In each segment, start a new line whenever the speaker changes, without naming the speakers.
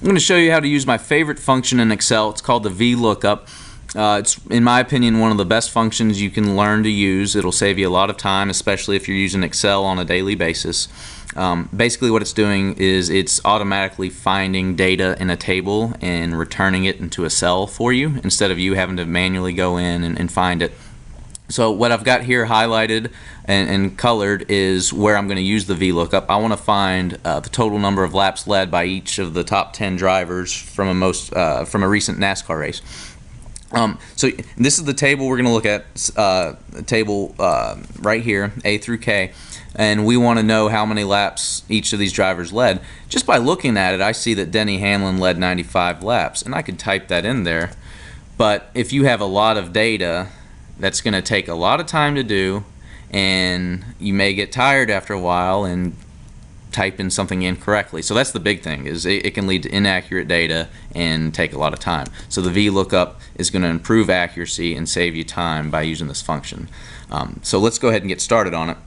I'm going to show you how to use my favorite function in Excel. It's called the VLOOKUP. It's, in my opinion, one of the best functions you can learn to use. It'll save you a lot of time, especially if you're using Excel on a daily basis. Basically what it's doing is it's automatically finding data in a table and returning it into a cell for you instead of you having to manually go in and find it. So what I've got here highlighted and colored is where I'm going to use the VLOOKUP. I want to find the total number of laps led by each of the top 10 drivers from a recent NASCAR race. So this is the table we're going to look at, the table right here, A through K, and we want to know how many laps each of these drivers led. Just by looking at it, I see that Denny Hamlin led 95 laps, and I could type that in there. But if you have a lot of data, that's going to take a lot of time to do, and you may get tired after a while and type in something incorrectly. So that's the big thing, is it can lead to inaccurate data and take a lot of time. So the VLOOKUP is going to improve accuracy and save you time by using this function. So let's go ahead and get started on it.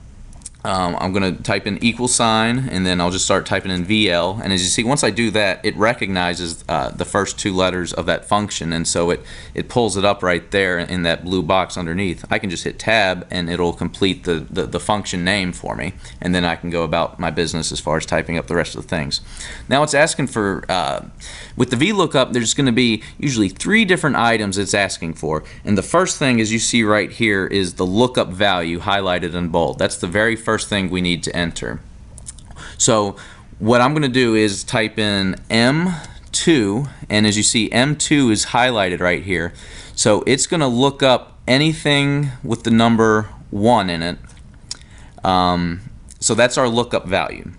I'm going to type in equal sign, and then I'll just start typing in VL, and as you see, once I do that, it recognizes the first two letters of that function, and so it pulls it up right there in that blue box underneath. I can just hit tab and it'll complete the function name for me, and then I can go about my business as far as typing up the rest of the things. Now it's asking for, with the VLOOKUP, there's going to be usually 3 different items it's asking for, and the first thing, as you see right here, is the lookup value highlighted in bold. That's the very first thing we need to enter. So what I'm going to do is type in M2, and as you see, M2 is highlighted right here. So it's going to look up anything with the number 1 in it. So that's our lookup value.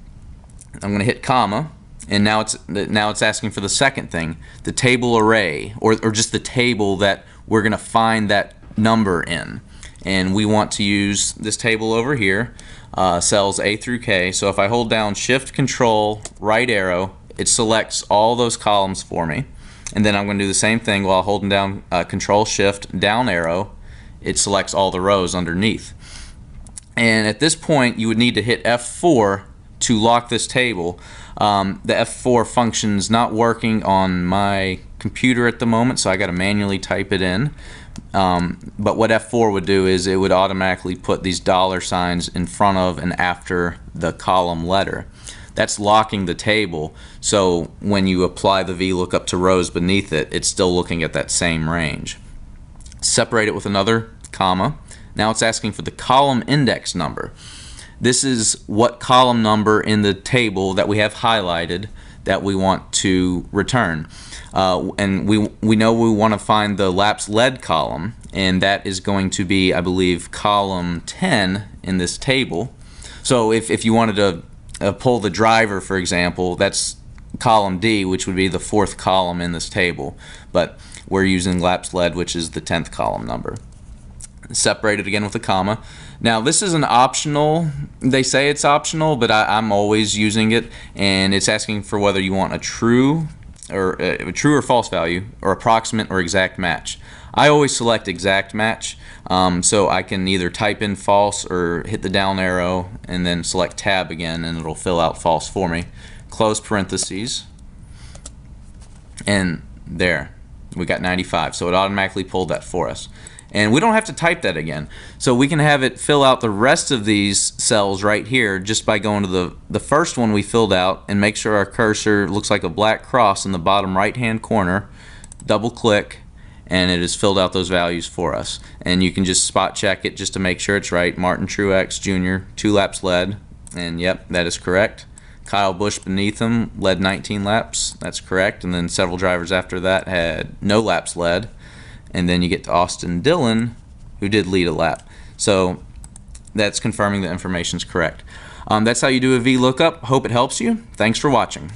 I'm going to hit comma, and now it's asking for the second thing, the table array, or just the table that we're going to find that number in. And we want to use this table over here, cells A through K. So if I hold down Shift Control right arrow, it selects all those columns for me. And then I'm going to do the same thing while holding down Control Shift down arrow. It selects all the rows underneath. And at this point, you would need to hit F4 to lock this table. The F4 function's not working on my computer at the moment, so I got to manually type it in. But what F4 would do is it would automatically put these dollar signs in front of and after the column letter. That's locking the table, so when you apply the VLOOKUP to rows beneath it, it's still looking at that same range. Separate it with another comma. Now it's asking for the column index number. This is what column number in the table that we have highlighted that we want to return. And we know we want to find the laps led column, and that is going to be, I believe, column 10 in this table. So if you wanted to pull the driver, for example, that's column D, which would be the 4th column in this table. But we're using laps led, which is the 10th column number. Separate it again with a comma. Now this is an optional, they say it's optional, but I'm always using it, and it's asking for whether you want a true or false value, or approximate or exact match. I always select exact match, so I can either type in false or hit the down arrow and then select tab again, and it'll fill out false for me. Close parentheses, and there, we got 95, so it automatically pulled that for us. And we don't have to type that again. So we can have it fill out the rest of these cells right here just by going to the first one we filled out, and make sure our cursor looks like a black cross in the bottom right hand corner. Double click, and it has filled out those values for us. And you can just spot check it just to make sure it's right. Martin Truex Jr., 2 laps led, and yep, that is correct. Kyle Busch beneath him led 19 laps, that's correct. And then several drivers after that had no laps led. And then you get to Austin Dillon, who did lead a lap. So that's confirming the information's correct. That's how you do a VLOOKUP. Hope it helps you. Thanks for watching.